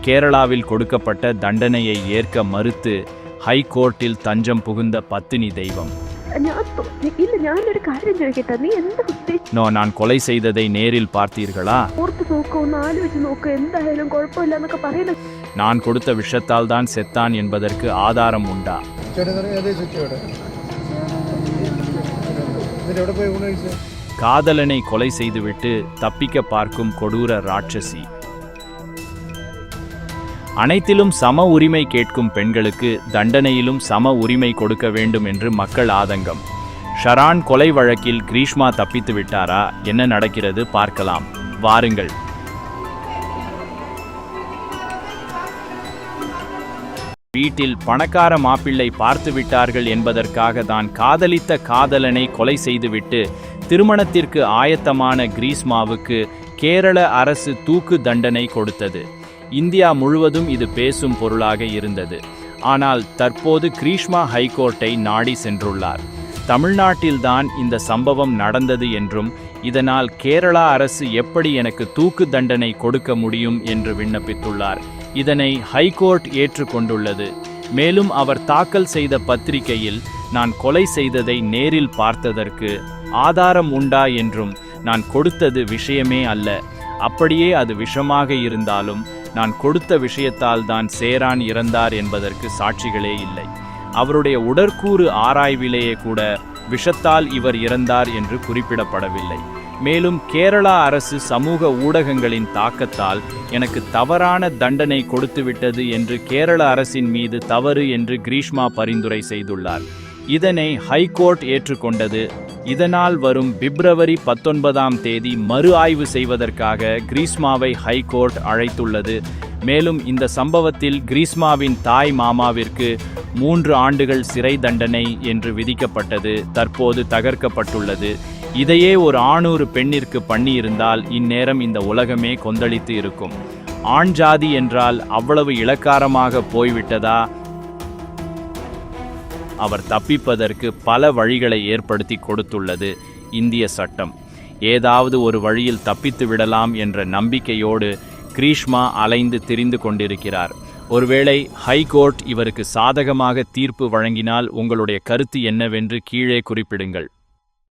கேரளாவில் கொடுக்கப்பட்ட தண்டனையை ஏற்க மறுத்து ஹைகோர்ட்டில் தஞ்சம் புகுந்த பத்தினி தெய்வம். நான் கொலை செய்ததை நேரில் பார்த்தீர்களா? நான் கொடுத்த விஷத்தால் தான் செத்தான் என்பதற்கு ஆதாரம் உண்டா? காதலனை கொலை செய்துவிட்டு தப்பிக்க பார்க்கும் கொடூர ராட்சசி. அனைத்திலும் சம உரிமை கேட்கும் பெண்களுக்கு தண்டனையிலும் சம உரிமை கொடுக்க வேண்டும் என்று மக்கள் ஆதங்கம். ஷரான் கொலை வழக்கில் கிரீஷ்மா தப்பித்து விட்டாரா? என்ன நடக்கிறது பார்க்கலாம் வாருங்கள். வீட்டில் பணக்கார மாப்பிள்ளை பார்த்து விட்டார்கள் என்பதற்காக தான் காதலித்த காதலனை கொலை செய்துவிட்டு திருமணத்திற்கு ஆயத்தமான கிரீஷ்மாவுக்கு கேரள அரசு தூக்கு தண்டனை கொடுத்தது. இந்தியா முழுவதும் இது பேசும் பொருளாக இருந்தது. ஆனால் தற்போது கிரீஷ்மா ஹைகோர்ட்டை நாடி சென்றுள்ளார். தமிழ்நாட்டில்தான் இந்த சம்பவம் நடந்தது என்றும் இதனால் கேரளா அரசு எப்படி எனக்கு தூக்கு தண்டனை கொடுக்க முடியும் என்று விண்ணப்பித்துள்ளார். இதனை ஹைகோர்ட் ஏற்றுக்கொண்டுள்ளது. மேலும் அவர் தாக்கல் செய்த பத்திரிகையில் நான் கொலை செய்ததை நேரில் பார்த்ததற்கு ஆதாரம் உண்டா என்றும் நான் கொடுத்தது விஷயமே அல்ல, அப்படியே அது விஷமாக இருந்தாலும் நான் கொடுத்த விஷயத்தால் தான் சேரான் இறந்தார் என்பதற்கு சாட்சிகளே இல்லை. அவருடைய உடற்கூறு ஆராய்விலேயே கூட விஷத்தால் இவர் இறந்தார் என்று குறிப்பிடப்படவில்லை. மேலும் கேரளா அரசு சமூக ஊடகங்களின் தாக்கத்தால் எனக்கு தவறான தண்டனை கொடுத்துவிட்டது என்று கேரள அரசின் மீது தவறு என்று கிரீஷ்மா பரிந்துரை செய்துள்ளார். இதனை ஹைகோர்ட் ஏற்றுக்கொண்டது. இதனால் வரும் பிப்ரவரி 19ஆம் தேதி மறு ஆய்வு செய்வதற்காக கிரீஷ்மாவை ஹைகோர்ட் அழைத்துள்ளது. மேலும் இந்த சம்பவத்தில் கிரீஷ்மாவின் தாய் மாமாவிற்கு 3 ஆண்டுகள் சிறை தண்டனை என்று விதிக்கப்பட்டது தற்போது தகர்க்கப்பட்டுள்ளது. இதையே ஒரு ஆணூறு பெண்ணிற்கு பண்ணியிருந்தால் இந்நேரம் இந்த உலகமே கொந்தளித்து இருக்கும். ஆண் ஜாதி என்றால் அவ்வளவு இளக்காரமாக போய்விட்டதா? அவர் தப்பிப்பதற்கு பல வழிகளை ஏற்படுத்தி கொடுத்துள்ளது இந்திய சட்டம். ஏதாவது ஒரு வழியில் தப்பித்து விடலாம் என்ற நம்பிக்கையோடு கிரீஷ்மா அலைந்து திரிந்து கொண்டிருக்கிறார். ஒருவேளை ஹைகோர்ட் இவருக்கு சாதகமாக தீர்ப்பு வழங்கினால் உங்களுடைய கருத்து என்னவென்று கீழே குறிப்பிடுங்கள்.